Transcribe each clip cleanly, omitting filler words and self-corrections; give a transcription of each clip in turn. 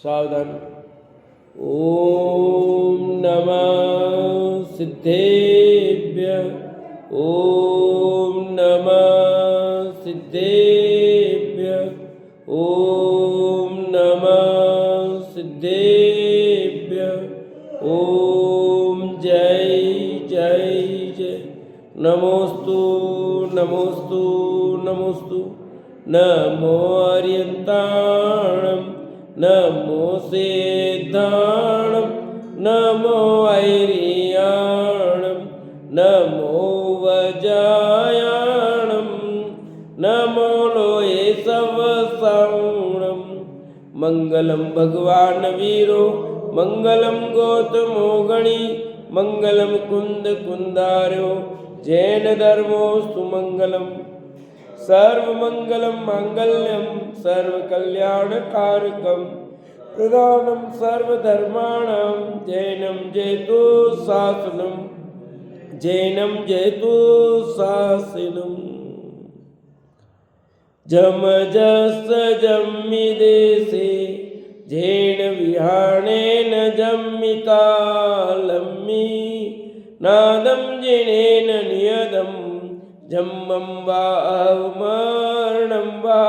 सावधान। ओम नमः सिद्धेभ्यः। ओम नमः सिद्धेभ्यः। ओम नमः सिद्धेभ्यः। ओम जय जय जय। नमोस्तु नमोस्तु नमोस्तु। नमो अर्यन्ताणं नमो सिद्धाणं नमो ऐरियाणं नमो वजायाणं नमो लोये सवसाणं। मंगलम भगवान वीरो मंगलम गौतमो गणी मंगलम कुंद कुंदारो जैन धर्मोस्तु मंगलम। सर्वमंगलम मांगल्यम सर्वकल्याणकारकम प्रधानम सर्वधर्माणां जैनम जयतु शासनम जैनम जयतु शासनम। जम जस जम्मि देशे जैन विहाणेन जम्मि कालम्मि नादं जैनेन नियदं जम्मं वा अवमरणं वा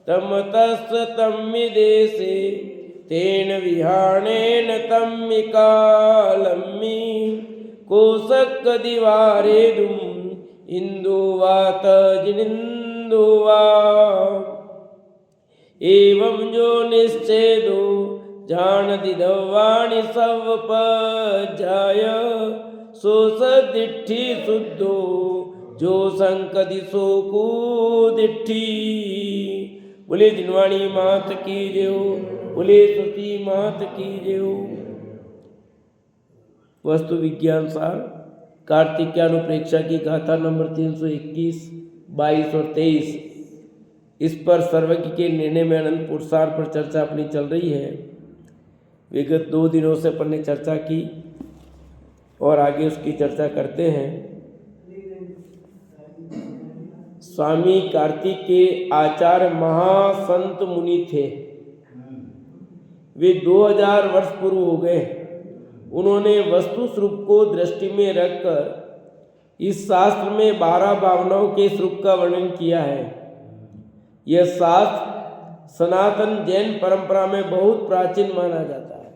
तमतस्य तम्मि देशे तेन विहाणेन तम्मि कालम्मि कोशकदिवारेदुम् इंदुवात जिनिंदुवा। एवं जो निश्चेदो जान दिदवाणी सब पजाय सो सदिट्ठी शुद्धो जो संकदि सो कुदिट्ठी। बोले जिनवाणी मात की जय। बोले सती मात की जय। वस्तु विज्ञान सार कार्तिक्यानुप्रेक्षा की गाथा नंबर 321, 22 और 23। इस पर सर्वज्ञ के निर्णय में अनंत पुरुषार्थ पर चर्चा अपनी चल रही है। विगत 2 दिनों से अपन ने चर्चा की और आगे उसकी चर्चा करते हैं। स्वामी कार्तिक के आचार्य महासंत मुनि थे। वे 2000 वर्ष पूर्व हो गए। उन्होंने वस्तु स्वरूप को दृष्टि में रखकर इस शास्त्र में 12 भावनाओं के स्वरूप का वर्णन किया है। यह शास्त्र सनातन जैन परंपरा में बहुत प्राचीन माना जाता है।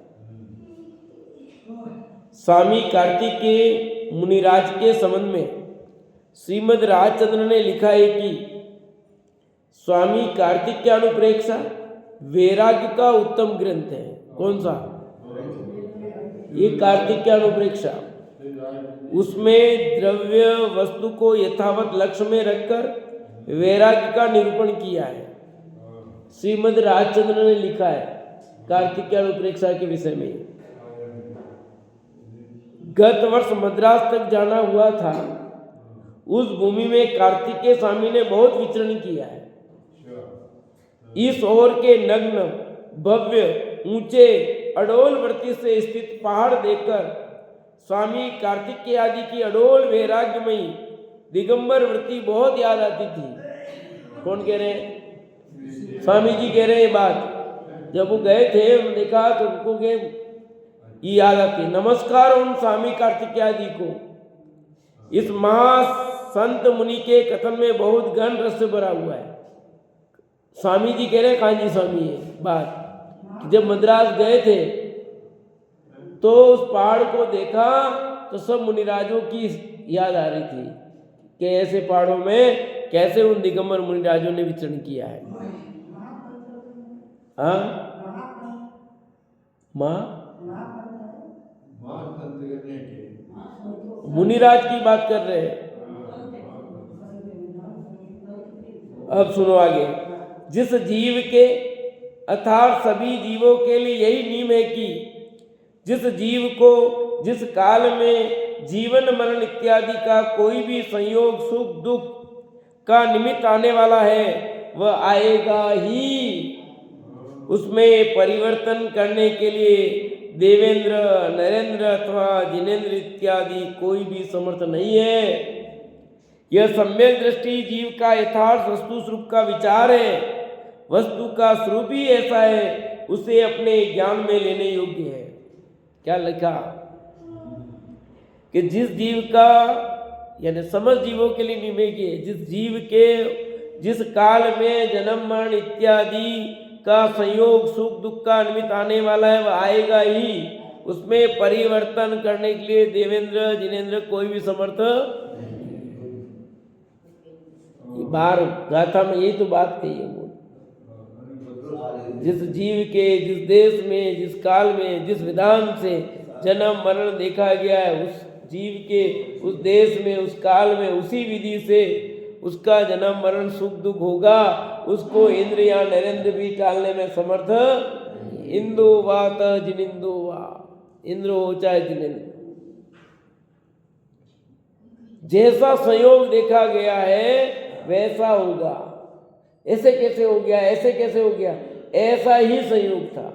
स्वामी कार्तिक के मुनिराज के संबंध में श्रीमद् राजचंद्र ने लिखा है कि स्वामी कार्तिक्यानुप्रेक्षा वैराग्य का उत्तम ग्रंथ है। कौन सा? ये कार्तिक्यानुप्रेक्षा। उसमें द्रव्य वस्तु को यथावत लक्ष्य में रखकर वैराग्य का निरूपण किया है। श्रीमद् राजचंद्र ने लिखा है कार्तिक्यानुप्रेक्षा के विषय में। गत वर्ष मद्रास तक जाना हुआ था। उस भूमि में कार्तिकेय स्वामी ने बहुत विचरण किया है। इस ओर के नग्न भव्य ऊंचे अडोल वृत्ति से स्थित पहाड़ देखकर स्वामी कार्तिकेय आदि की अडोल वैराग्यमयी दिगंबर वृत्ति बहुत याद आती थी। कौन कह रहे हैं? स्वामी जी कह रहे हैं ये बात। जब वो गए थे उन्होंने देखा तो उनको ये याद आती। नमस्कार उन स्वामी कार्तिकेय आदि को। इस महासंत मुनि के कथन में बहुत गहन रहस्य भरा हुआ है। स्वामी जी कह रहे हैं, कांजी स्वामी ये बात, जब मद्रास गए थे तो उस पहाड़ को देखा तो सब मुनिराजों की याद आ रही थी कि ऐसे पहाड़ों में कैसे उन दिगंबर मुनिराजों ने विचरण किया है। हाँ, मुनिराज की बात कर रहे हैं। अब सुनो आगे। जिस जीव के अर्थात सभी जीवों के लिए यही नियम है कि जिस जीव को जिस काल में जीवन मरण इत्यादि का कोई भी संयोग सुख दुख का निमित्त आने वाला है वह आएगा ही। उसमें परिवर्तन करने के लिए देवेंद्र, नरेंद्र अथवा जिनेंद्र इत्यादि कोई भी समर्थ नहीं है। यह सम्यक दृष्टि जीव का यथार्थ वस्तु स्वरूप का विचार है। वस्तु का स्वरूप ही ऐसा है, उसे अपने ज्ञान में लेने योग्य है। क्या लिखा कि जिस जीव का यानी समस्त जीवों के लिए निमेगी है, जिस जीव के जिस काल में जन्म मरण इत्यादि का संयोग सुख दुख का निमित्त आने वाला है वह आएगा ही, उसमें परिवर्तन करने के लिए देवेंद्र जिनेन्द्र कोई भी समर्थ। बाहर गाथा में यही तो बात कही है। जिस जीव के जिस देश में जिस काल में जिस विधान से जन्म मरण देखा गया है, उस जीव के उस देश में उस काल में उसी विधि से उसका जन्म मरण सुख दुख होगा। उसको इंद्र या नरेंद्र भी टालने में समर्थ। इंदु वात जिनिंदु वा, इंद्र हो चाहे जिनेन्द्र, जैसा संयोग देखा गया है वैसा होगा। ऐसे कैसे हो गया, ऐसे कैसे हो गया, ऐसा ही संयोग था।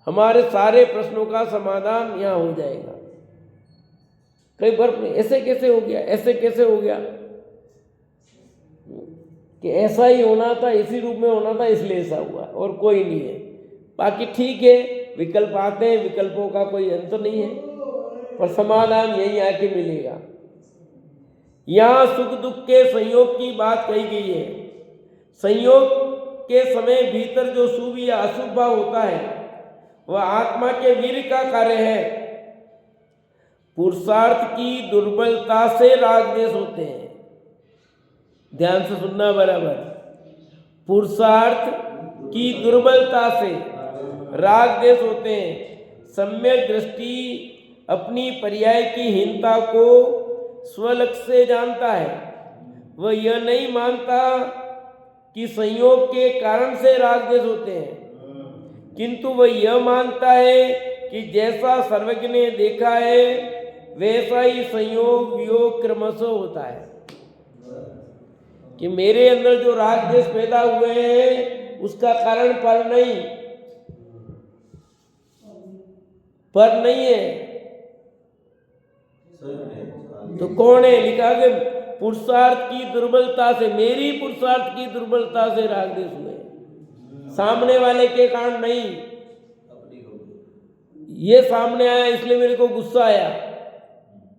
हमारे सारे प्रश्नों का समाधान यहाँ हो जाएगा। कई फर्क नहीं, ऐसे कैसे हो गया, ऐसे कैसे हो गया, कि ऐसा ही होना था, इसी रूप में होना था इसलिए ऐसा हुआ और कोई नहीं है। बाकी ठीक है, विकल्प आते हैं, विकल्पों का कोई अंत नहीं है, पर समाधान यही आके मिलेगा। यहाँ सुख दुख के संयोग की बात कही गई है। संयोग के समय भीतर जो शुभ या अशुभ भाव होता है वह आत्मा के वीर का कार्य है। पुरुषार्थ की दुर्बलता से राग द्वेष होते हैं। ध्यान से सुनना बराबर। पुरुषार्थ की दुर्बलता से राग द्वेष होते हैं। सम्यक दृष्टि अपनी पर्याय की हीनता को स्वलक्ष्य से जानता है। वह यह नहीं मानता कि संयोग के कारण से राग द्वेष होते हैं, किंतु वह यह मानता है कि जैसा सर्वज्ञ ने देखा है वैसा ही संयोग वियोग क्रमशः होता है। कि मेरे अंदर जो राग द्वेष पैदा हुए हैं उसका कारण पर नहीं है। तो कौन है? लिखा कि पुरुषार्थ की दुर्बलता से, मेरी पुरुषार्थ की दुर्बलता से राग द्वेष हुए, सामने वाले के कारण नहीं। ये सामने आया इसलिए मेरे को गुस्सा आया।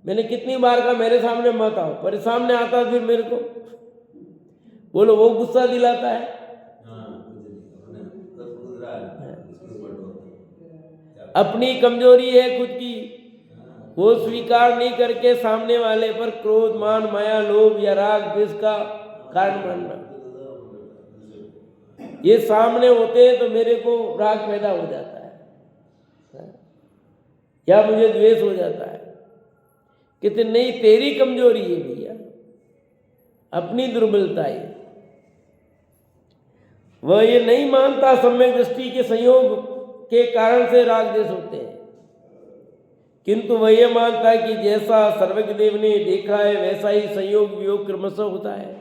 मैंने कितनी बार कहा मेरे सामने मत आओ, पर सामने आता फिर मेरे को बोलो वो गुस्सा दिलाता है। अपनी कमजोरी है खुद की, वो स्वीकार नहीं करके सामने वाले पर क्रोध मान माया लोभ या राग द्वेष का कारण मानना। ये सामने होते हैं तो मेरे को राग पैदा हो जाता है या मुझे द्वेष हो जाता है। कहते नहीं, तेरी कमजोरी है भैया, अपनी दुर्बलता है। वह ये नहीं मानता सम्यक दृष्टि के संयोग के कारण से राग द्वेष होते हैं, किंतु वह ये मानता है कि जैसा सर्वज्ञ देव ने देखा है वैसा ही संयोग वियोग क्रमशः होता है।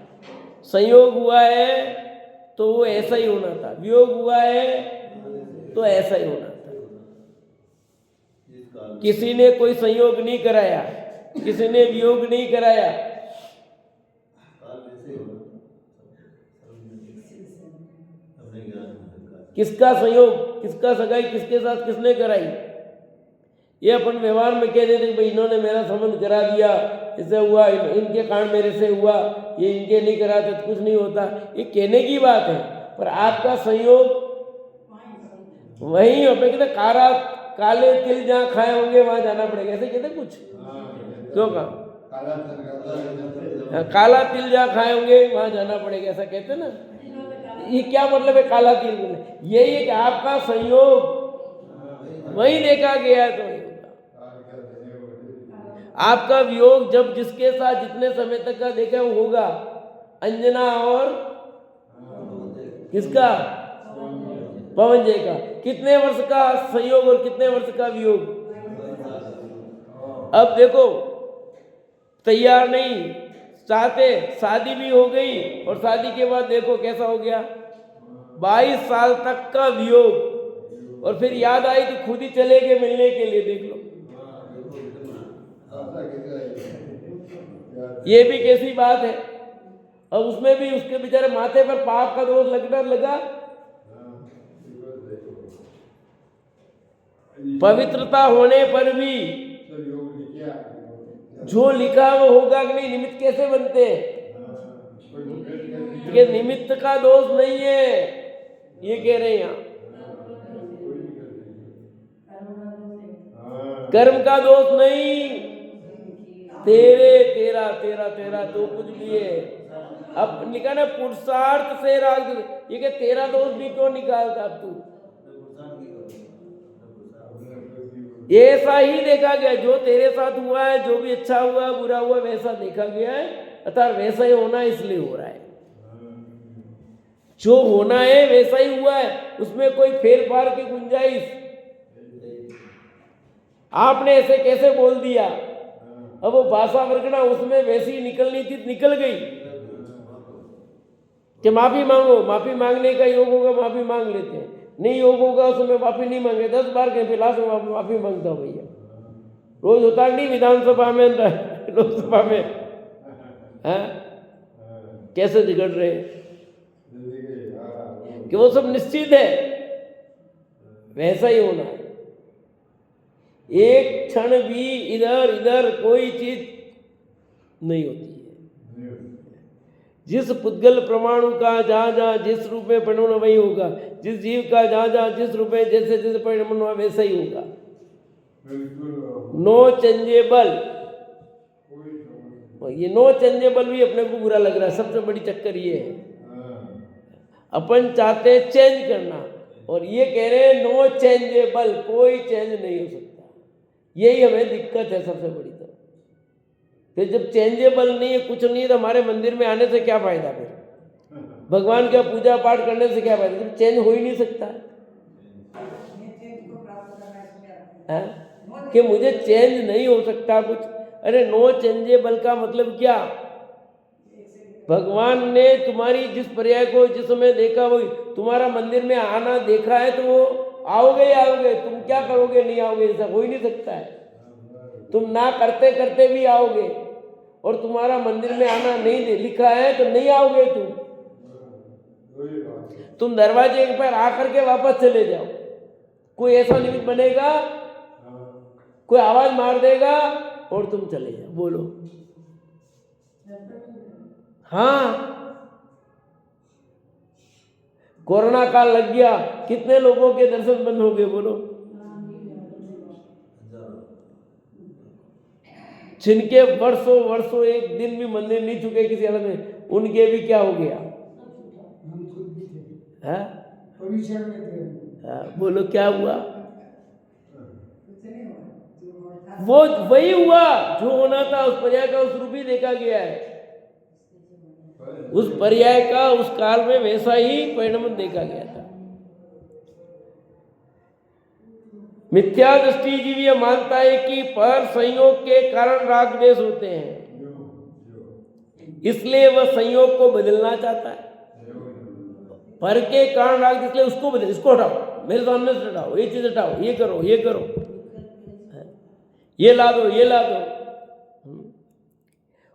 संयोग हुआ है तो वो ऐसा ही होना था, वियोग हुआ है तो ऐसा ही होना था। किसी ने कोई संयोग नहीं कराया, किसी ने वियोग नहीं कराया। किसका संयोग, किसका सगाई किसके साथ किसने कराई? ये अपन व्यवहार में कह देते भाई इन्होंने मेरा संबंध करा दिया, इससे हुआ, इनके कारण मेरे से हुआ, ये इनके नहीं कराते तो कुछ नहीं होता। ये कहने की बात है, पर आपका संयोग वही अपेक्षा काले तिल जहाँ खाए होंगे वहां जाना पड़ेगा, ऐसे कहते कुछ क्यों कहा? काला तिल जहाँ खाए होंगे वहां जाना पड़ेगा, ऐसा कहते ना। ये क्या मतलब है काला तिल? यही है कि आपका संयोग वही देखा गया है तो वही होगा। आपका वियोग जब जिसके साथ जितने समय तक का देखा वो होगा। अंजना और किसका? पवन जय का। कितने वर्ष का संयोग और कितने वर्ष का वियोग? अब देखो तैयार नहीं चाहते, शादी भी हो गई और शादी के बाद देखो कैसा हो गया, 22 साल तक का वियोग, और फिर याद आई तो खुद ही चले गए मिलने के लिए। देख लो ये भी कैसी बात है। अब उसमें भी उसके बेचारे माथे पर पाप का दोष लगना लगा। पवित्रता होने पर भी जो लिखा वो होगा कि नहीं। निमित्त कैसे बनते हैं? ये निमित्त का दोष नहीं है, ये कह रहे हैं यहाँ। कर्म का दोष नहीं, तेरा जो कुछ भी है। अब लिखा ना पुरुषार्थ से राग, ये कि तेरा दोष भी क्यों निकालता अब तू? ऐसा ही देखा गया, जो तेरे साथ हुआ है, जो भी अच्छा हुआ बुरा हुआ वैसा देखा गया है, अर्थात वैसा ही होना इसलिए हो रहा है। जो होना है वैसा ही हुआ है, उसमें कोई फेर फार की गुंजाइश। आपने ऐसे कैसे बोल दिया, अब वो भाषा वर्गना उसमें वैसी निकलनी थी, निकल गई कि माफी मांगो। माफी मांगने का योग होगा माफी मांग लेते हैं, नहीं योग होगा उसमें माफी नहीं मांगे, 10 बार कहीं फिर लास्ट में माफी मांगता हूं भैया। रोज होता नहीं विधानसभा में, लोकसभा में, है कैसे झगड़ रहे कि वो सब निश्चित है, वैसा ही होना है। एक क्षण भी इधर इधर कोई चीज नहीं होती है। जिस पुद्गल परमाणु का जहाँ जहाँ जिस रूप में परिणमन वही होगा, जिस जीव का जहाँ जहाँ जिस रूप में जैसे जैसे परिणमन हुआ वैसा ही होगा। नो चेंजेबल, ये नो चेंजेबल भी अपने को बुरा लग रहा है। सबसे बड़ी चक्कर ये है, अपन चाहते चेंज करना और ये कह रहे हैं नो चेंजेबल, कोई चेंज नहीं हो सकता। यही हमें दिक्कत है सबसे बड़ी। तो फिर जब चेंजेबल नहीं है, कुछ नहीं है, तो हमारे मंदिर में आने से क्या फायदा? फिर भगवान का पूजा पाठ करने से क्या फायदा जब चेंज हो ही नहीं सकता है? कि मुझे चेंज नहीं हो सकता कुछ। अरे नो चेंजेबल का मतलब क्या? भगवान ने तुम्हारी जिस पर्याय को जिस समय देखा वही तुम्हारा मंदिर में आना देखा है, तो वो आओगे ही आओगे। तुम क्या करोगे? नहीं आओगे, ऐसा हो ही नहीं सकता है। तुम ना करते करते भी आओगे, और तुम्हारा मंदिर में आना नहीं लिखा है तो नहीं आओगे। तुम दरवाजे पर आकर के वापस चले जाओ। कोई ऐसा निमित्त बनेगा, कोई आवाज मार देगा और तुम चले जाओ। बोलो हाँ। कोरोना काल लग गया, कितने लोगों के दर्शन बंद हो गए? बोलो। जिनके वर्षों वर्षों एक दिन भी मंदिर नहीं चुके किसी हालत में, उनके भी क्या हो गया? है? बोलो क्या हुआ? वो वही हुआ जो होना था। उस पर्याय का उस रूप ही देखा गया है। उस पर्याय का उस काल में वैसा ही परिणाम देखा गया था। मिथ्या दृष्टि जीव यह मानता है कि पर संयोग के कारण राग द्वेष होते हैं, इसलिए वह संयोग को बदलना चाहता है। पर के कारण राग, इसलिए उसको बदल, इसको हटाओ, मेरे सामने से हटाओ, ये चीज हटाओ, ये करो, ये करो, ये ला दो, ये ला दो।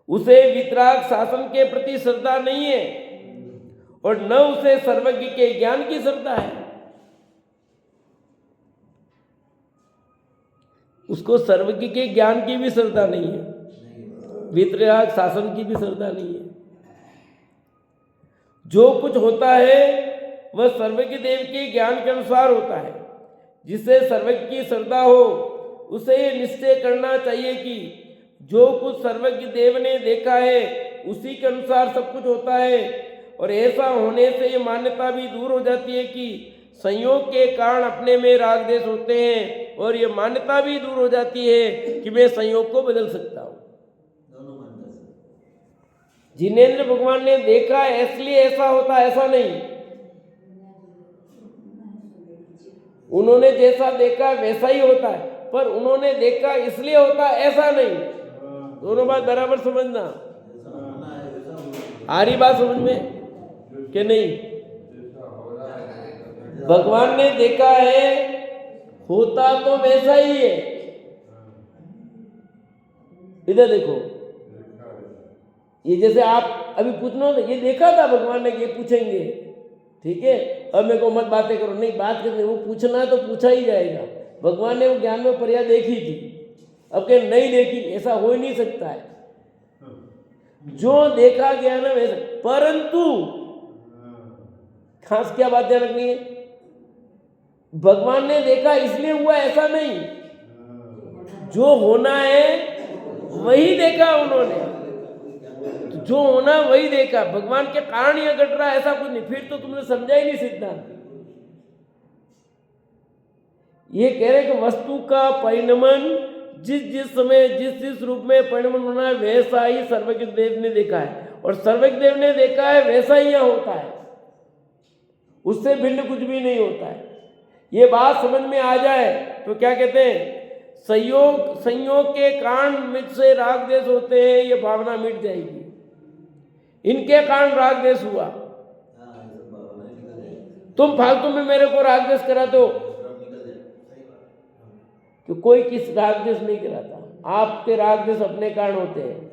उसे वितराग शासन के प्रति श्रद्धा नहीं है, और न उसे सर्वज्ञ के ज्ञान की श्रद्धा है। उसको सर्वज्ञ के ज्ञान की भी श्रद्धा नहीं है, वितराग शासन की भी श्रद्धा नहीं है। जो कुछ होता है वह सर्वज्ञ देव के ज्ञान के अनुसार होता है। जिसे सर्वज्ञ की श्रद्धा हो उसे ये निश्चय करना चाहिए कि जो कुछ सर्वज्ञ देव ने देखा है उसी के अनुसार सब कुछ होता है। और ऐसा होने से ये मान्यता भी दूर हो जाती है कि संयोग के कारण अपने में राग द्वेष होते हैं, और ये मान्यता भी दूर हो जाती है कि मैं संयोग को बदल सकता हूँ। जिनेंद्र भगवान ने देखा इसलिए ऐसा होता, ऐसा नहीं। उन्होंने जैसा देखा वैसा ही होता है, पर उन्होंने देखा इसलिए होता, ऐसा नहीं। दोनों बात बराबर समझना। आ रही बात समझ में कि नहीं? भगवान ने देखा है, होता तो वैसा ही है। इधर देखो, ये जैसे आप अभी पूछना, ये देखा था भगवान ने, ये पूछेंगे, ठीक है? अब मेरे को मत बातें करो, नहीं बात करते, वो पूछना तो पूछा ही जाएगा। भगवान ने वो ज्ञान में पर्याय देखी थी, अब के नहीं देखी, ऐसा हो ही नहीं सकता है। जो देखा गया ना वैसे, परंतु खास क्या बात ध्यान रखनी है, भगवान ने देखा इसलिए हुआ ऐसा नहीं, जो होना है वही देखा उन्होंने, तो जो होना वही देखा, भगवान के कारण यह घट रहा ऐसा कुछ नहीं। फिर तो तुमने समझा ही नहीं सिद्धांत। ये कह रहे कि वस्तु का परिणमन जिस जिस समय जिस जिस रूप में परिणमन होना है वैसा ही सर्वज्ञ देव ने देखा है, और सर्वज्ञ देव ने देखा है वैसा ही यहाँ होता है, उससे भिन्न कुछ भी नहीं होता है। ये बात समझ में आ जाए तो क्या कहते हैं, संयोग के कारण मिट से राग देश होते हैं, ये भावना मिट जाएगी। इनके कारण राग देश हुआ, तुम फालतू में मेरे को राग देश कराते हो, कि कोई किस राग देश नहीं कराता, आपके राग देश अपने कारण होते हैं।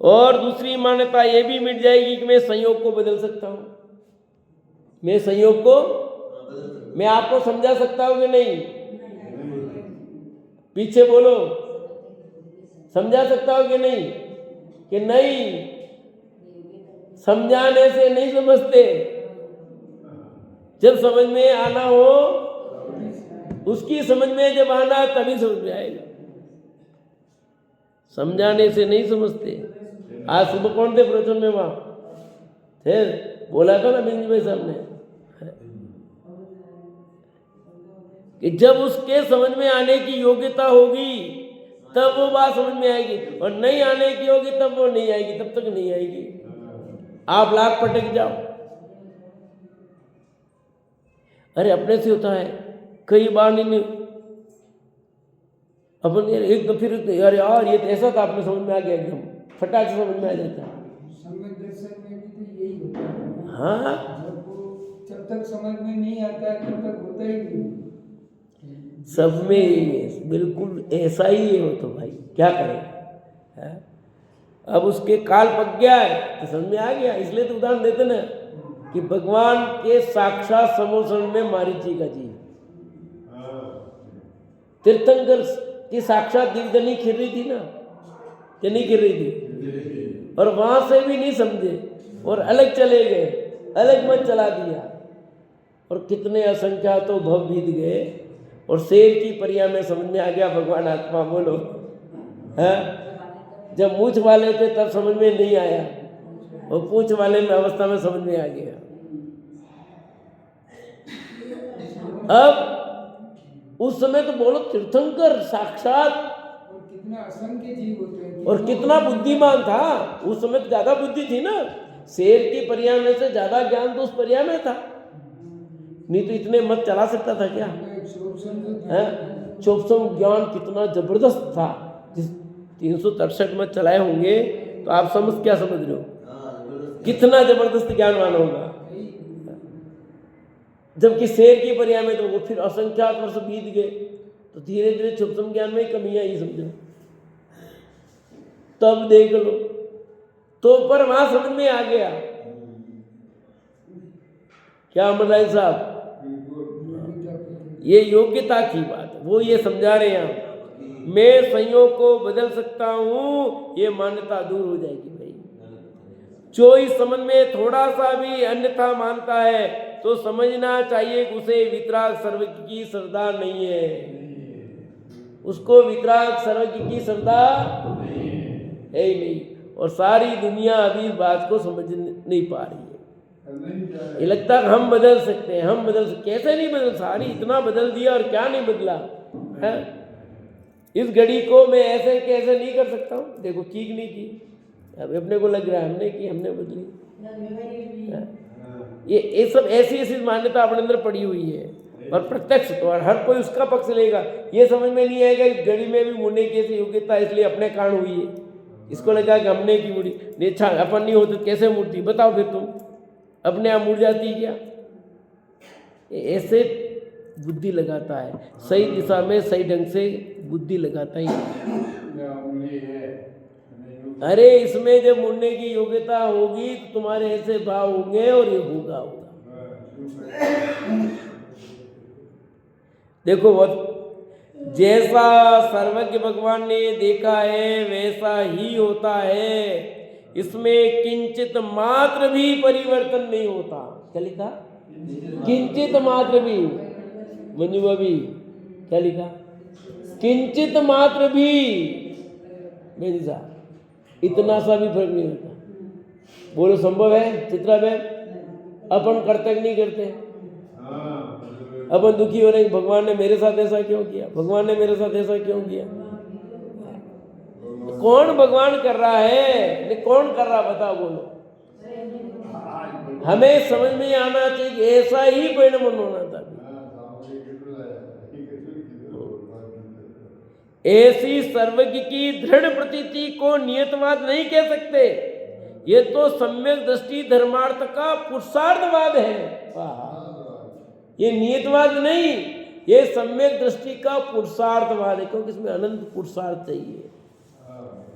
और दूसरी मान्यता ये भी मिट जाएगी कि मैं संयोग को बदल सकता हूं, मैं संयोग को, मैं आपको समझा सकता हूं कि नहीं, पीछे बोलो, समझा सकता हूं कि नहीं, कि नहीं, समझाने से नहीं समझते, जब समझ में आना हो, उसकी समझ में जब आना तभी समझ में आएगा, समझाने से नहीं समझते। आज सुबह कौन थे प्रवचन में, वहां थे, बोला था ना बिंदु भाई साहब ने, कि जब उसके समझ में आने की योग्यता होगी तब वो बात समझ में आएगी, और नहीं आने की होगी तब वो नहीं आएगी, तब तक नहीं आएगी। आप लाख पटक जाओ, अरे अपने से होता है कई बार, नहीं अपन एकदम फिर यार ये तो ऐसा था, आपने समझ में आ गया, एकदम फटाक से समझ में आ जाता है। हाँ, जब तक समझ में नहीं आता है तब तक होता ही नहीं। सब में बिल्कुल ऐसा ही है वो, तो भाई क्या करें, है? अब उसके काल पक गया है तो समझ में आ गया। इसलिए तो उदाहरण देते ना कि भगवान के साक्षात समोसन में मारीची का जी, तीर्थंकर की साक्षात दीपदनी खिर रही थी ना, कि नहीं खिर रही थी, और वहां से भी नहीं समझे और अलग चले गए, अलग मत चला दिया, और कितने असंख्यात तो भव बीत गए, और शेर की परिया में समझ में आ गया भगवान आत्मा। बोलो, है? जब मूछ वाले थे तब समझ में नहीं आया, और पूछ वाले में अवस्था में समझ में आ गया। अब उस समय तो बोलो तीर्थंकर साक्षात, और कितना असंख्य जीव होते हैं, और कितना बुद्धिमान था उस समय, तो ज्यादा बुद्धि थी ना, शेर की परिया में से ज्यादा ज्ञान तो उस परिया में था, नहीं तो इतने मत चला सकता था क्या, है? चौपसम ज्ञान कितना जबरदस्त था, जिस 363 मत चलाए होंगे तो आप क्या समझ रहे हो, कितना जबरदस्त ज्ञानवान होगा। जबकि शेर की परिया में तो वो फिर असंख्यात वर्ष बीत गए, तो धीरे धीरे चौपसम ज्ञान में कमी आई, समझो, तब देख लो, तो पर वहां समझ में आ गया। क्या अमरलाल साहब, ये योग्यता की बात है, वो ये समझा रहे हैं, मैं संयोग को बदल सकता हूं, ये मान्यता दूर हो जाएगी भाई। जो इस समझ में थोड़ा सा भी अन्यथा मानता है तो समझना चाहिए कि उसे वितराग सर्वज्ञ की श्रद्धा नहीं है, उसको वितराग सर्वज्ञ की श्रद्धा है ही नहीं, और सारी दुनिया अभी इस बात को समझ नहीं पा रही है। ये लगता है हम बदल सकते हैं, हम बदल सकते, कैसे नहीं बदल, सारी इतना बदल दिया और क्या नहीं बदला है? इस घड़ी को मैं ऐसे कैसे नहीं कर सकता हूँ, देखो की नहीं की, अब अपने को लग रहा है हमने की, हमने बदली, ये सब ऐसी ऐसी मान्यता अपने अंदर पड़ी हुई है, और प्रत्यक्ष तो हर कोई उसका पक्ष लेगा। ये समझ में नहीं आएगा इस घड़ी में भी मुड़ने की ऐसी योग्यता इसलिए अपने कारण हुई है, इसको लगा कि हमने की मुड़ी, अच्छा अपन नहीं होती कैसे मुड़ती, बताओ फिर तुम अपने आप मुड़ जाती क्या? ऐसे बुद्धि लगाता है, सही दिशा में सही ढंग से बुद्धि लगाता ही है। अरे इसमें जब मुड़ने की योग्यता होगी तो तुम्हारे ऐसे भाव होंगे और ये होगा। देखो वो जैसा सर्वज्ञ भगवान ने देखा है वैसा ही होता है, इसमें किंचित मात्र भी परिवर्तन नहीं होता। क्या लिखा? किंचित मात्र भी। मंजू भाभी क्या लिखा? किंचित मात्र भी। बेनी साहब इतना सा भी फर्क नहीं होता। बोलो संभव है चित्रा बहन? अपन करते कि नहीं करते? अपन दुखी हो रहे हैं, भगवान ने मेरे साथ ऐसा क्यों किया, भगवान ने मेरे साथ ऐसा क्यों किया। कौन भगवान कर रहा है, नहीं कौन कर रहा बताओ बोलो। हमें समझ में आना चाहिए कि ऐसा ही परिणाम होना था। ऐसी सर्वज्ञ की दृढ़ प्रतीति को नियतवाद नहीं कह सकते, ये तो सम्यक दृष्टि धर्मार्थ का पुरुषार्थवाद है। ये नियतवाद नहीं, ये सम्यक दृष्टि का पुरुषार्थवाद है, क्योंकि इसमें अनंत पुरुषार्थ चाहिए,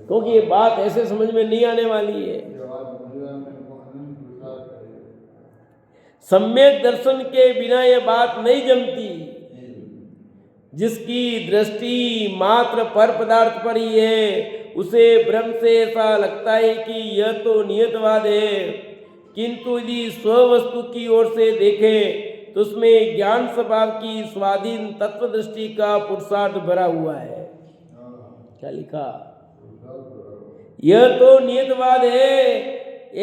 क्योंकि ये बात ऐसे समझ में नहीं आने वाली है। सम्यक दर्शन के बिना ये बात नहीं जमती। जिसकी दृष्टि मात्र पर पदार्थ पर ही है, उसे ब्रह्म से ऐसा लगता है कि यह तो नियतवाद है, किंतु यदि स्ववस्तु की ओर से देखें तो उसमें ज्ञान स्वभाव की स्वाधीन तत्व दृष्टि का पुरुषार्थ भरा हुआ है। क्या लिखा? यह तो नियतवाद है,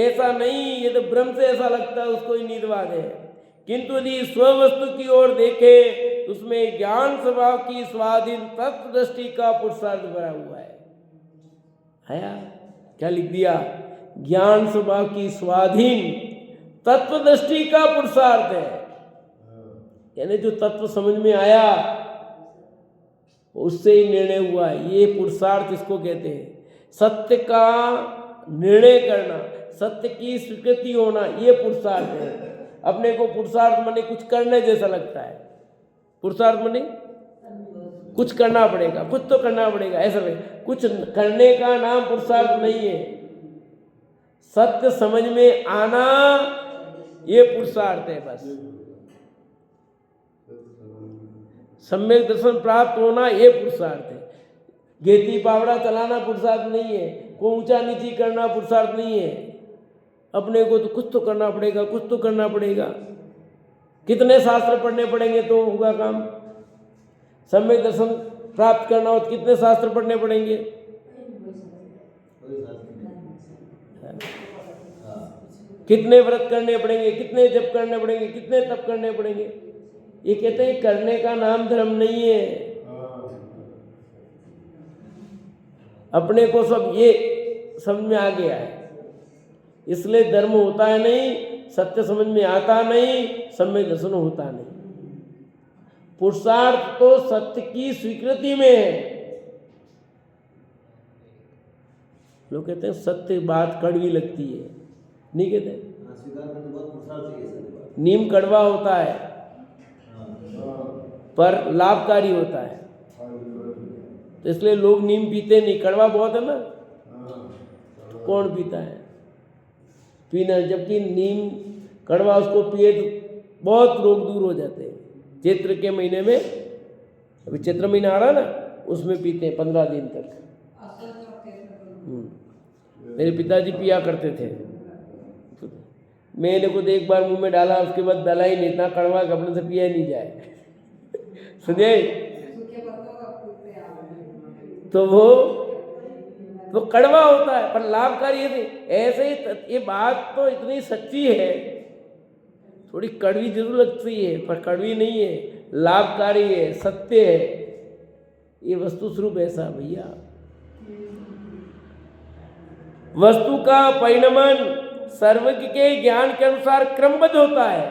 ऐसा नहीं, ये तो ब्रह्म से ऐसा लगता है उसको ही नियतवाद है, किंतु यदि स्ववस्तु की ओर देखे तो उसमें ज्ञान स्वभाव की स्वाधीन तत्व दृष्टि का पुरुषार्थ भरा हुआ है। आया? क्या लिख दिया? ज्ञान स्वभाव की स्वाधीन तत्व दृष्टि का पुरुषार्थ है, यानी जो तत्व समझ में आया उससे ही निर्णय हुआ है। ये पुरुषार्थ इसको कहते हैं। सत्य का निर्णय करना, सत्य की स्वीकृति होना, ये पुरुषार्थ है। अपने को पुरुषार्थ माने कुछ करने जैसा लगता है। पुरुषार्थ माने कुछ करना पड़ेगा, कुछ तो करना पड़ेगा, ऐसा नहीं। कुछ करने का नाम पुरुषार्थ नहीं है। सत्य समझ में आना ये पुरुषार्थ है बस। सम्यक दर्शन प्राप्त होना ये पुरुषार्थ है। गेती पावड़ा चलाना पुरुषार्थ नहीं है, को ऊंचा नीची करना पुरुषार्थ नहीं है। अपने को तो कुछ तो करना पड़ेगा, कुछ तो करना पड़ेगा। कितने शास्त्र पढ़ने पड़ेंगे तो होगा काम? सम्यक दर्शन प्राप्त करना हो तो कितने शास्त्र पढ़ने पड़ेंगे? कितने व्रत करने पड़ेंगे, कितने जप करने पड़ेंगे, कितने तप करने पड़ेंगे? ये कहते हैं करने का नाम धर्म नहीं है। अपने को सब ये समझ में आ गया है, इसलिए धर्म होता है नहीं, सत्य समझ में आता नहीं, सम्यक दर्शन होता नहीं। पुरुषार्थ तो सत्य की स्वीकृति में है। लोग कहते हैं सत्य बात कड़वी लगती है, नहीं कहते? नीम कड़वा होता है पर लाभकारी होता है, तो इसलिए लोग नीम पीते नहीं। कड़वा बहुत है ना, कौन पीता है? पीना, जबकि नीम कड़वा उसको पिए तो बहुत रोग दूर हो जाते हैं। चैत्र के महीने में, अभी चैत्र महीना आ रहा है ना, उसमें पीते हैं 15 दिन तक। मेरे पिताजी पिया करते थे। मैंने खुद एक बार मुंह में डाला, उसके बाद डाला ही नहीं। इतना कड़वा कि अपने से पिया ही नहीं जाए। सुनिए, तो वो कड़वा होता है पर लाभकारी है। ऐसे ही ये बात तो इतनी सच्ची है, थोड़ी कड़वी जरूर लगती है पर कड़वी नहीं है, लाभकारी है, सत्य है। ये वस्तु स्वरूप ऐसा भैया। वस्तु का परिणमन सर्वज्ञ के ज्ञान के अनुसार क्रमबद्ध होता है।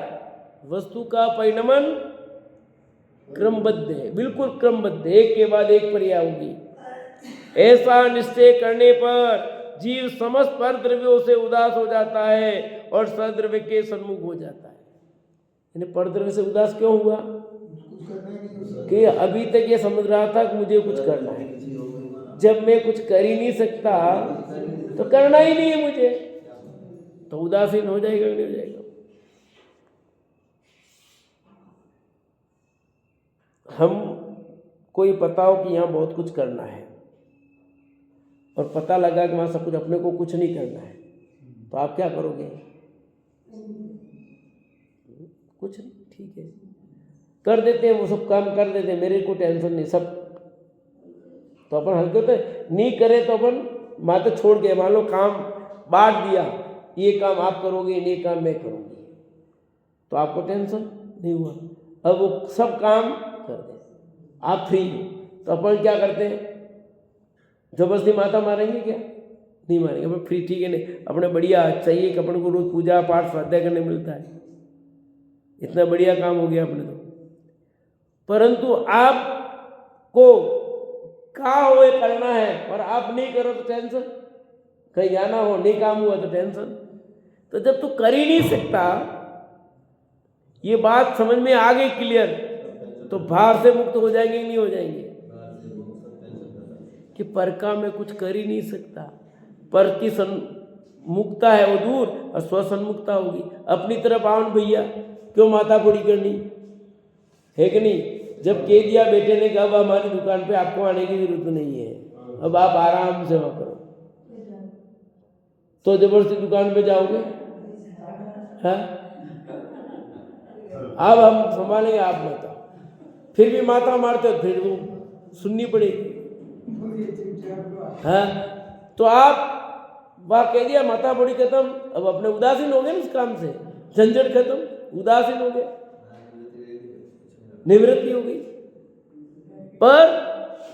वस्तु का परिणमन क्रमबद्ध है, बिल्कुल क्रमबद्ध, एक के बाद एक क्रिया होगी। ऐसा निश्चय करने पर जीव समस्त पर द्रव्यों से उदास हो जाता है और सद्रव्य के सन्मुख हो जाता है। यानी पर द्रव्य से उदास क्यों हुआ? कि अभी तक ये समझ रहा था कि मुझे कुछ करना है। जब मैं कुछ कर ही नहीं सकता तो करना ही नहीं है मुझे, तो उदासीन हो जाएगा नहीं हो जाएगा? हम कोई पता हो कि यहाँ बहुत कुछ करना है और पता लगा कि वहाँ सब कुछ अपने को कुछ नहीं करना है, तो आप क्या करोगे? कुछ नहीं, ठीक है, कर देते हैं, वो सब काम कर देते हैं, मेरे को टेंशन नहीं, सब तो अपन हल्के होते नहीं करे तो अपन माथे छोड़ के, मान लो काम बांट दिया, ये काम आप करोगे, ये काम मैं करूँगी, तो आपको टेंशन नहीं हुआ। अब वो सब काम कर दे, आप फ्री हो, तो अपन क्या करते हैं? जबरदस्ती माथा मारेंगे क्या? नहीं मारेंगे, अपन फ्री, ठीक है, नहीं अपने बढ़िया चाहिए कि अपन को रोज पूजा पाठ स्वाध्याय करने मिलता है, इतना बढ़िया काम हो गया अपने तो। परंतु आपको कहा हुए करना है और आप नहीं करो तो टेंशन, कहीं जाना हो नहीं काम हुआ तो टेंशन। तो जब तू कर ही नहीं सकता, ये बात समझ में आ गई क्लियर, तो भार से मुक्त हो जाएंगे कि नहीं हो जाएंगे? कि पर का मैं कुछ कर ही नहीं सकता, पर की मुक्ता है वो दूर और स्वसन्मुक्ता होगी। अपनी तरफ आओ भैया, क्यों माथा फोड़ी करनी है कि नहीं? जब कह दिया बेटे ने कि अब हमारी दुकान पे आपको आने की जरूरत नहीं है, अब आप आराम से वहाँ करो, तो जबरदस्ती दुकान पे जाओगे? हाँ, अब हम संभालेंगे, आप बताओ। फिर भी माथा मारते हो, फिर वो सुननी पड़ेगी। हाँ, तो आप वहाँ कह दिया माथा बड़ी खत्म, अब अपने उदासीन हो गए ना उस काम से, झंझट खत्म, उदासीन हो गए, निवृत्ति हो गई। पर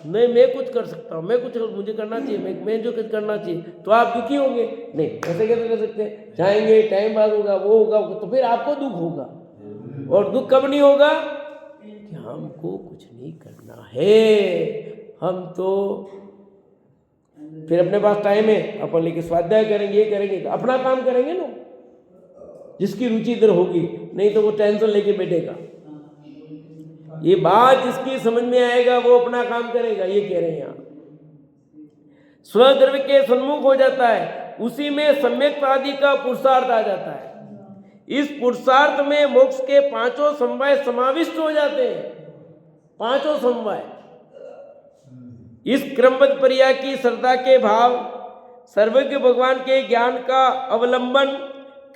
नहीं, मैं कुछ कर सकता हूँ, मैं कुछ मुझे करना चाहिए, मैं जो कुछ करना चाहिए, तो आप दुखी होंगे नहीं, ऐसे कैसे कर सकते हैं? जाएंगे, टाइम पास होगा, वो होगा, तो फिर आपको दुख होगा। और दुख कब नहीं होगा? कि हमको कुछ नहीं करना है, हम तो फिर अपने पास टाइम है, अपन लेके स्वाध्याय करेंगे, ये करेंगे, तो अपना काम करेंगे ना, जिसकी रुचि इधर होगी, नहीं तो वो टेंशन लेके बैठेगा। ये बात जिसकी समझ में आएगा वो अपना काम करेगा, ये कह रहे हैं यहाँ। स्वद्रव्य के सन्मुख हो जाता है, उसी में सम्यक आदि का पुरुषार्थ आ जाता है। इस पुरुषार्थ में मोक्ष के पांचों समवाय समाविष्ट हो जाते हैं, पांचों समवाय। इस क्रमबद्ध पर्याय की श्रद्धा के भाव सर्वज्ञ भगवान के ज्ञान का अवलंबन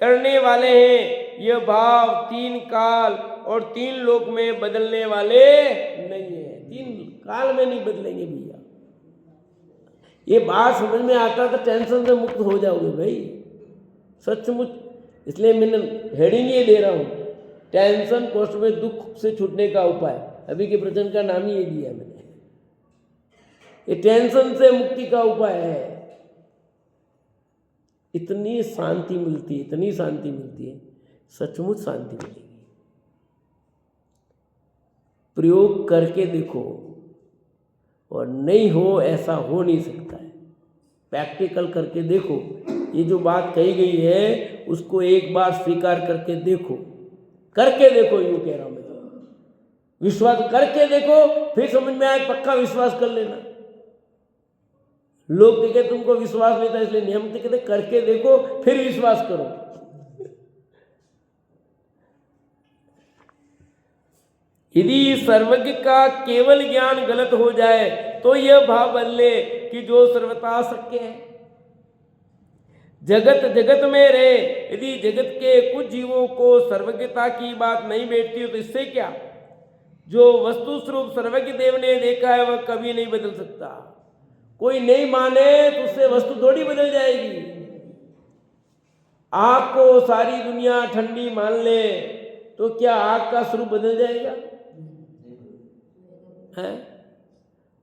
करने वाले हैं। यह भाव 3 काल और 3 लोक में बदलने वाले नहीं है, 3 काल में नहीं बदलेंगे भैया। ये बात समझ में आता तो टेंशन से मुक्त हो जाओगे भाई, सचमुच। इसलिए मैंने हेडिंग ये दे रहा हूँ, टेंशन कोष्ठ में दुख से छूटने का उपाय। अभी के प्रवचन का नाम ही ये दिया मैंने, ये टेंशन से मुक्ति का उपाय है। इतनी शांति मिलती है, इतनी शांति मिलती है, सचमुच शांति मिलेगी। प्रयोग करके देखो, और नहीं हो ऐसा हो नहीं सकता है। प्रैक्टिकल करके देखो, ये जो बात कही गई है उसको एक बार स्वीकार करके देखो, करके देखो, यूँ कह रहा हूँ मैं तो। विश्वास करके देखो, फिर समझ में आए पक्का विश्वास कर लेना। लोग देखे तुमको विश्वास नहीं था इसलिए नियम थे, कहते करके देखो फिर विश्वास करो। यदि सर्वज्ञ का केवल ज्ञान गलत हो जाए तो यह भाव बदले कि जो सर्वथा शक्य है। जगत जगत में रहे, यदि जगत के कुछ जीवों को सर्वज्ञता की बात नहीं बैठती हो तो इससे क्या? जो वस्तु स्वरूप सर्वज्ञ देव ने देखा है वह कभी नहीं बदल सकता। कोई नहीं माने तो उससे वस्तु थोड़ी बदल जाएगी। आग को सारी दुनिया ठंडी मान ले तो क्या आग का स्वरूप बदल जाएगा? है?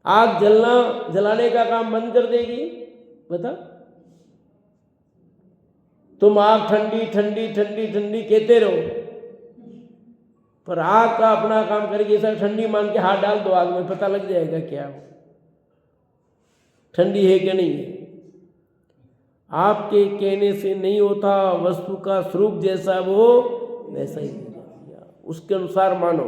आग जलाने का काम बंद कर देगी? बता। तुम आग ठंडी ठंडी ठंडी ठंडी कहते रहो, पर आग का अपना काम करेगी। ऐसा ठंडी मान के हाथ डाल दो आग में, पता लग जाएगा क्या हो, ठंडी है कि नहीं है। आपके कहने से नहीं होता, वस्तु का स्वरूप जैसा वो वैसा ही हो जाएगा, उसके अनुसार मानो।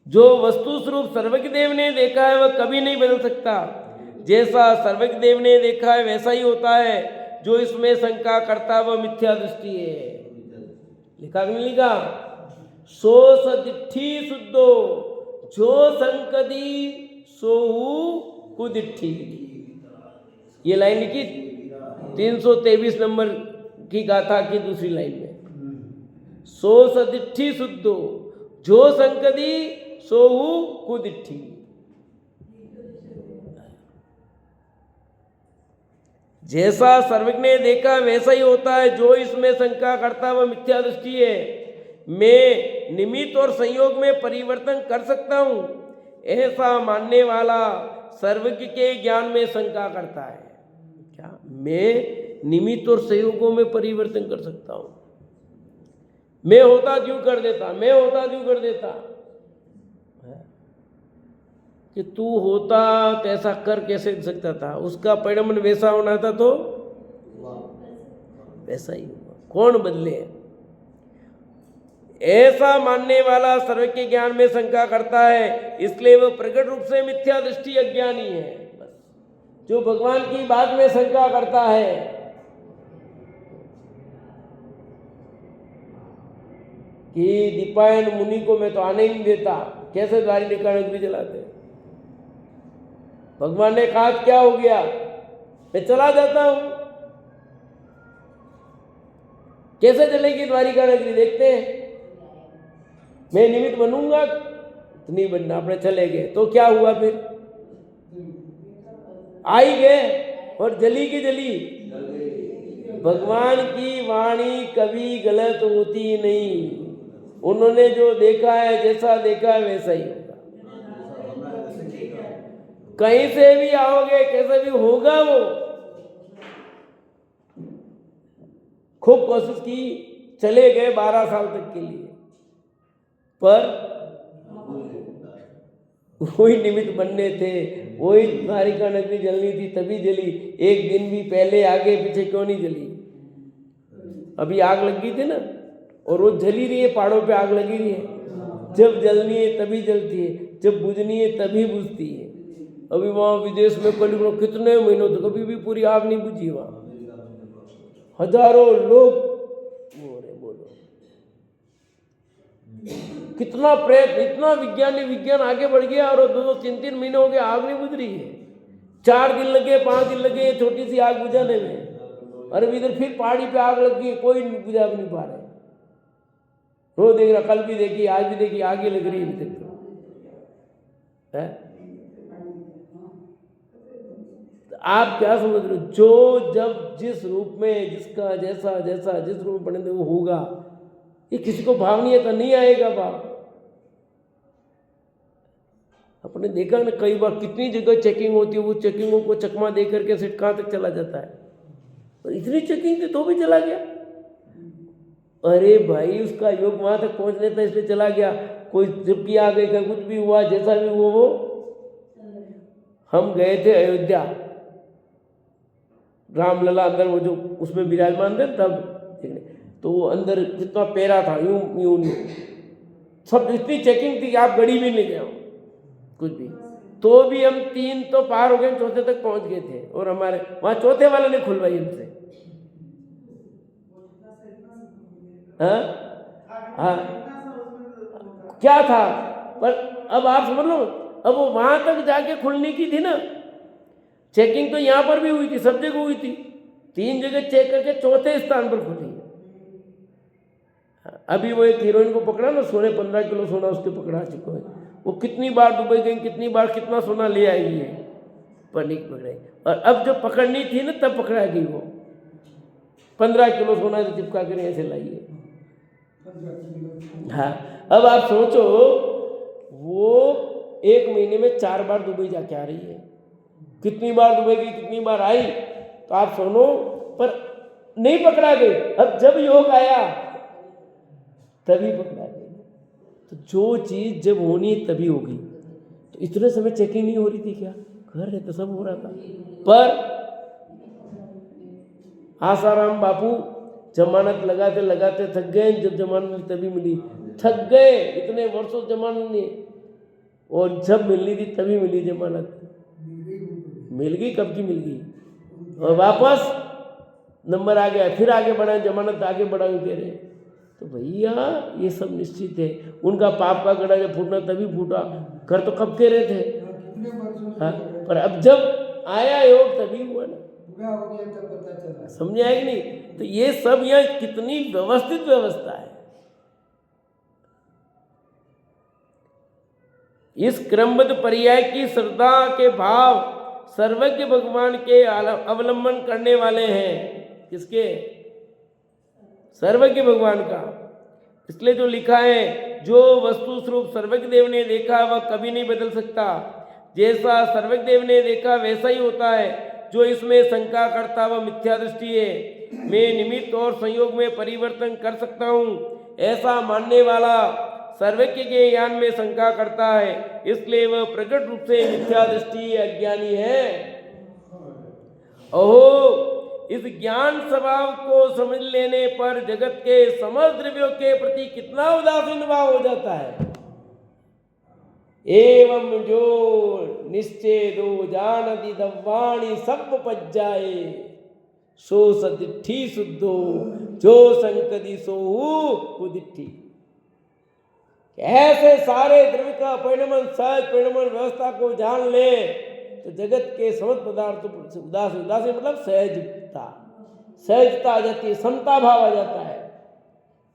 जो वस्तु स्वरूप सर्वज्ञ देव ने देखा है वह कभी नहीं बदल सकता। जैसा सर्वज्ञ देव ने देखा है वैसा ही होता है। जो इसमें शंका करता वह मिथ्या दृष्टि है। लिखा कि नहीं लिखा? सो सदिट्ठी शुद्धो जो संकदी सोहु कुदिट्ठी। ये लाइन लिखी 323 नंबर की गाथा की दूसरी लाइन में। सो सदिट्ठी शुद्धो जो संकदी सोहु कुदिट्ठी। जैसा सर्वज्ञ ने देखा वैसा ही होता है, जो इसमें शंका करता वह मिथ्या दृष्टि है। मैं निमित्त और संयोग में परिवर्तन कर सकता हूं, ऐसा मानने वाला सर्वज्ञ के ज्ञान में शंका करता है। क्या मैं निमित्त और संयोगों में परिवर्तन कर सकता हूं? मैं होता क्यों कर देता, मैं होता क्यों कर देता, कि तू होता तो ऐसा कर कैसे सकता था? उसका परिणाम वैसा होना था तो वैसा ही हुआ। कौन बदले? ऐसा मानने वाला सर्व के ज्ञान में शंका करता है, इसलिए वह प्रकट रूप से मिथ्या दृष्टि अज्ञानी है। बस जो भगवान की बात में शंका करता है, कि दीपायन मुनि को मैं तो आने ही नहीं देता, कैसे द्वारिका नगरी जलाते? भगवान ने कहा क्या हो गया, मैं चला जाता हूं। कैसे चलेगी द्वारिका नगरी? देखते हैं। मैं निमित्त बनूंगा तो नहीं बनना, अपने चले गए तो क्या हुआ? फिर आई गए और जली की जली। भगवान की वाणी कभी गलत होती नहीं। उन्होंने जो देखा है, जैसा देखा है वैसा ही होगा। कहीं से भी आओगे, कैसे भी होगा। वो खूब कोशिश की, चले गए 12 साल तक के लिए, पर वही निमित्त बनने थे, वही द्वारिका नगरी जलनी थी तभी जली। एक दिन भी पहले आगे पीछे क्यों नहीं जली? अभी आग लगी थी ना, और वो जली रही है, पहाड़ों पे आग लगी रही है। जब जलनी है तभी जलती है, जब बुझनी है तभी बुझती है। अभी वहाँ विदेश में करीब कितने महीनों तक कभी भी पूरी आग नहीं बुझी। वहाँ हजारों लोग बोलो, कितना प्रयत्न, इतना विज्ञान आगे बढ़ गया, और 2-3 महीने हो गए आग नहीं बुझ रही है। 4 दिन लगे, 5 दिन लगे छोटी सी आग बुझाने में। अरे इधर फिर पहाड़ी पे आग लग गई, कोई बुझा भी नहीं पा रहे। रोज देख रहा, कल भी देखी, आज भी देखी, आगे लग रही है। आप क्या समझ रहे हो? जो जब जिस रूप में, जिसका जैसा जैसा जिस रूप में बने वो होगा। ये किसी को भाव नहीं आता, नहीं आएगा भाव। अपने देखा ना कई बार कितनी जगह चेकिंग होती है, वो चेकिंगों को चकमा दे करके सेट कहाँ तक चला जाता है। और इतनी चेकिंग थी तो भी चला गया। अरे भाई उसका योग वहां तक पहुंचने था, इसलिए चला गया। कोई जबकि आ गई, कुछ भी हुआ, जैसा भी हुआ वो। हम गए थे अयोध्या, रामलला अंदर वो जो उसमें विराजमान थे तब देखने, तो वो अंदर कितना पेरा था, यूं यूं यूं सब, इतनी चेकिंग थी कि आप गड़ी भी नहीं गए हो कुछ भी। तो भी हम 3 तो पार हो गए, 4थे तक पहुंच गए थे। और हमारे वहां 4थे वाले ने खुलवाई हमसे। हाँ क्या था, पर अब आप समझ लो, अब वो वहां तक जाके खुलने की थी ना। चेकिंग तो यहाँ पर भी हुई थी, सब जगह हुई थी। 3 जगह चेक करके 4थे स्थान पर खुली। अभी वो एक हीरोइन को पकड़ा ना, सोने 15 किलो सोना उसके पकड़ा चुका है। वो कितनी बार दुबई गई, कितनी बार कितना सोना ले आई है, पर नहीं पकड़ाई। और अब जब पकड़नी थी ना तब पकड़ा गई। वो 15 किलो सोना तो चिपका कर ऐसे लाई है। हाँ, अब आप सोचो, वो 1 महीने में 4 बार दुबई जाके आ रही है। कितनी बार दुबई गई, कितनी बार आई, तो आप सुनो, पर नहीं पकड़ा गई। अब जब योग आया तभी पकड़ा गई। तो जो चीज जब होनी तभी होगी। तो इतने समय चेकिंग नहीं हो रही थी क्या? घर है तो सब हो रहा था। पर आसाराम बापू जमानत लगाते लगाते थक गए। जब जमानत मिली तभी मिली, थक गए, इतने वर्षों जमानत नहीं, और जब मिलनी थी तभी मिली जमानत। मिल गई, कब की मिल गई, और वापस नंबर आ गया, फिर आगे बढ़ा, जमानत आगे बढ़ा कह रहे। तो भैया ये सब निश्चित है। उनका पाप का घड़ा जब फूटना तभी फूटा, कर तो कब के रहे थे, कितने वर्षों से हाँ, कर रहे पर अब जब आया योग तभी हुआ ना, पूरा हो गया तब पता चला। समझे है कि नहीं। तो ये सब यहाँ कितनी व्यवस्थित व्यवस्था है। इस क्रमबद्ध पर्याय की श्रद्धा के भाव सर्वज्ञ भगवान के अवलंबन करने वाले हैं। किसके? सर्वज्ञ भगवान का। इसलिए जो लिखा है, जो वस्तु स्वरूप सर्वज्ञ देव ने देखा वह कभी नहीं बदल सकता। जैसा सर्वज्ञ देव ने देखा वैसा ही होता है। जो इसमें शंका करता वह मिथ्या दृष्टि है। मैं निमित्त और संयोग में परिवर्तन कर सकता हूँ, ऐसा मानने वाला सर्वज्ञ के ज्ञान में शंका करता है, इसलिए वह प्रकट रूप से मिथ्या दृष्टि अज्ञानी है। ओहो, इस ज्ञान स्वभाव को समझ लेने पर जगत के समस्त द्रव्यों के प्रति कितना उदासीन भाव हो जाता है। एवं जो निश्चेदो जानति दव्वाणि सब पज्जाए, सो सदिट्ठी शुद्धो जो संकदि सोहु कुदिट्ठी। ऐसे सारे द्रव्य का परिणमन, सहज परिणमन व्यवस्था को जान ले तो जगत के समस्त पदार्थों से उदासीन मतलब सहजता आ जाती है, समता भाव आ जाता है।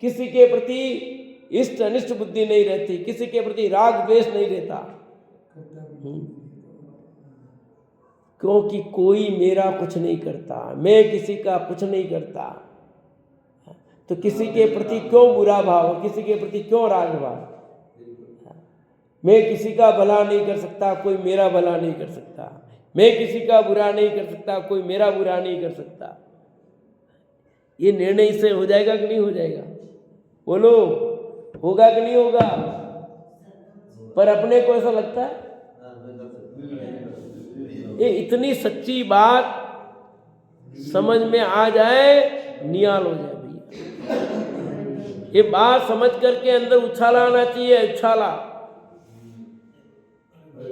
किसी के प्रति इष्ट अनिष्ट बुद्धि नहीं रहती, किसी के प्रति राग द्वेष नहीं रहता, क्योंकि कोई मेरा कुछ नहीं करता, मैं किसी का कुछ नहीं करता। तो किसी के प्रति क्यों बुरा भाव, किसी के प्रति क्यों राग भाव। मैं किसी का भला नहीं कर सकता, कोई मेरा भला नहीं कर सकता। मैं किसी का बुरा नहीं कर सकता, कोई मेरा बुरा नहीं कर सकता। ये निर्णय इससे हो जाएगा कि नहीं हो जाएगा? बोलो, होगा कि नहीं होगा? पर अपने को ऐसा लगता है। ये इतनी सच्ची बात समझ में आ जाए, नियाल हो जाए भैया। ये बात समझ करके अंदर उछाला आना चाहिए, उछाला।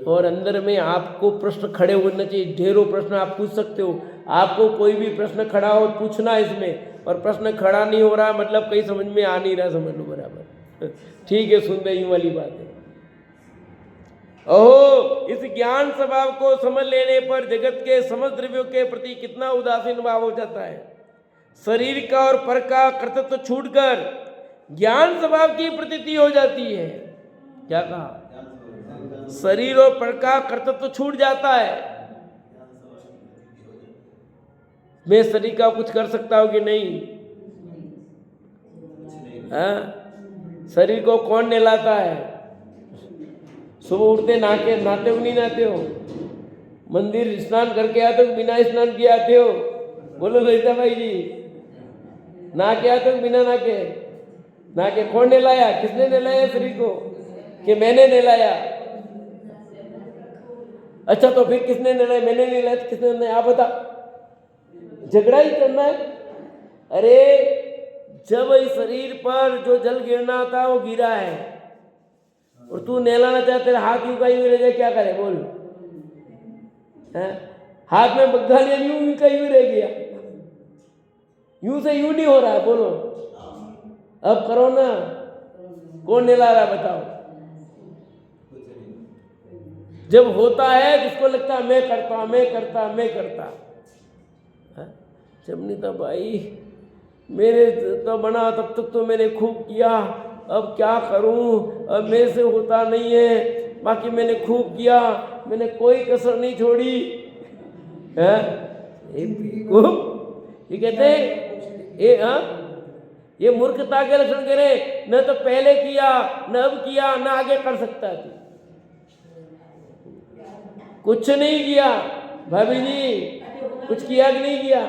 और अंदर में आपको प्रश्न खड़े होने चाहिए। ढेरों प्रश्न आप पूछ सकते हो। आपको कोई भी प्रश्न खड़ा हो पूछना इसमें, और प्रश्न खड़ा नहीं हो रहा मतलब कहीं समझ में आ नहीं रहा, समझ लो बराबर। ठीक है, सुन रहे यूं वाली बात है। ओहो, इस ज्ञान स्वभाव को समझ लेने पर जगत के समस्त द्रव्यों के प्रति कितना उदासीन भाव हो जाता है। शरीर का और पर का कर्तव्य छूटकर ज्ञान स्वभाव की प्रतीति हो जाती है। क्या कहा? शरीर और पर का कर्तव्य छूट जाता है। मैं शरीर का कुछ कर सकता हूं कि नहीं? शरीर को कौन नहलाता है? सुबह उठते नहाते हो नहीं नहाते हो? मंदिर स्नान करके आते हो बिना स्नान किए आते हो? बोलो ललिता भाई जी, नहा के आते हो बिना नहा के कौन नहलाया? किसने नहलाया शरीर को? कि मैंने नहलाया? अच्छा, तो फिर किसने नहलाया? मैंने नहलाया तो किसने नहलाया? आप बता। झगड़ा ही करना है। अरे जब इस शरीर पर जो जल गिरना था वो गिरा है, और तू नहलाना चाहते, तेरा हाथ यूं का यूं रह जाए, क्या करे बोल? हाथ में बग्घा लिया, यूं का यूं रह गया, यूं से यूं नहीं हो रहा है। बोलो अब करो ना, कौन नहला रहा बताओ? जब होता है जिसको लगता है मैं करता। जब नहीं था भाई, मेरे तो बना तब तक तो मैंने खूब किया, अब क्या करूं, अब मेरे से होता नहीं है, बाकी मैंने खूब किया, मैंने कोई कसर नहीं छोड़ी है। ये कहते हैं ये मूर्खता के लक्षण कह रहे, न तो पहले किया, न अब किया, न आगे कर सकता है। कुछ नहीं किया भाभी जी, कुछ किया कि नहीं किया?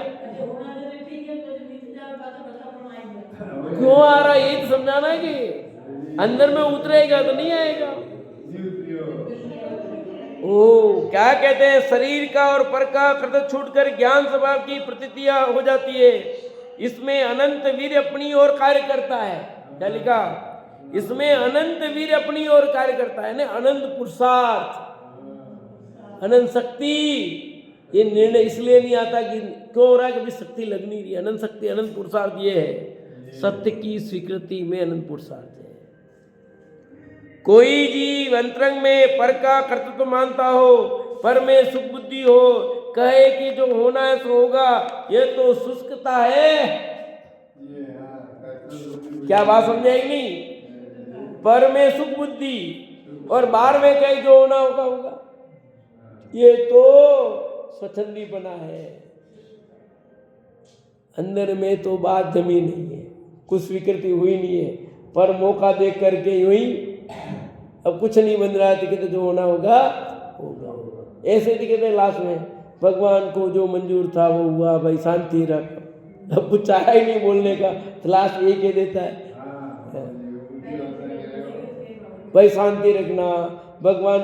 क्यों आ रहा है ये तो समझाना है कि अंदर में उतरेगा तो नहीं आएगा। ओ क्या कहते हैं, शरीर का और पर का कर्तव्य छूटकर ज्ञान स्वभाव की प्रतीतियां हो जाती है। इसमें अनंत वीर अपनी ओर कार्य करता है। क्या लिखा? इसमें अनंत वीर अपनी ओर कार्य करता है ना, अनंत पुरुषार्थ, अनंत शक्ति। ये निर्णय इसलिए नहीं आता कि क्यों हो रहा है, कभी शक्ति लग नहीं रही। अनंत शक्ति, अनंत पुरुषार्थ ये है। सत्य की स्वीकृति में अनंत पुरुषार्थ है। कोई जीव अंतरंग में पर का कर्तृत्व मानता हो, पर में सुख बुद्धि हो, कहे कि जो होना है सो होगा, ये तो शुष्कता है। क्या बात समझाई नहीं? पर में सुख बुद्धि और बाहर में कहे जो होना होगा होगा, ये तो स्वच्छंदी बना है। अंदर में तो बात जमी नहीं है, कुछ स्वीकृति हुई नहीं है, पर मौका देख करके यूं ही अब कुछ नहीं बन रहा है, तो जो होना होगा होगा। ऐसे दिखे लास्ट में भगवान को जो मंजूर था वो हुआ, भाई शांति रख। अब कुछ चाहा ही नहीं बोलने का, तो लास्ट ये कह देता है भाई शांति रखना। भगवान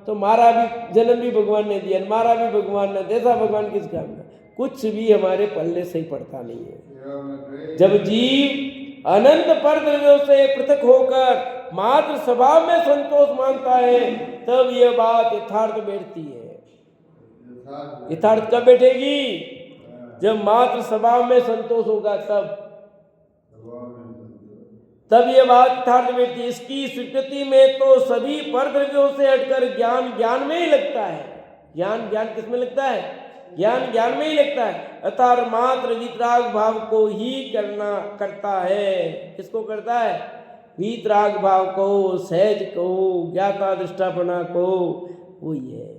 तो मारा भी, जन्म भी भगवान ने दिया, मारा भी भगवान ने, देखा भगवान किस काम में, कुछ भी हमारे पल्ले से ही पड़ता नहीं है। जब जीव अनंत पर द्रव्यों से पृथक होकर मात्र स्वभाव में संतोष मानता है, तब यह बात यथार्थ बैठती है। यथार्थ कब बैठेगी? जब मात्र स्वभाव में संतोष होगा, तब यह बात यथार्थ बैठती है। इसकी स्वीकृति में तो सभी पर द्रव्यों से हटकर ज्ञान ज्ञान में ही लगता है। ज्ञान ज्ञान किस में लगता है? ज्ञान ज्ञान में ही लगता है, अर्थात मात्र वीतराग भाव को ही करता है। किसको करता है? वीतराग भाव को, सहज को, ज्ञाता दृष्टापना को। वही है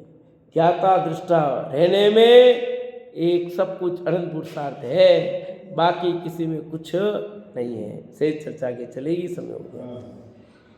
ज्ञाता दृष्टा रहने में एक सब कुछ अनंत पुरुषार्थ है, बाकी किसी में कुछ नहीं है। सहज चर्चा के चलेगी, समय हो गया।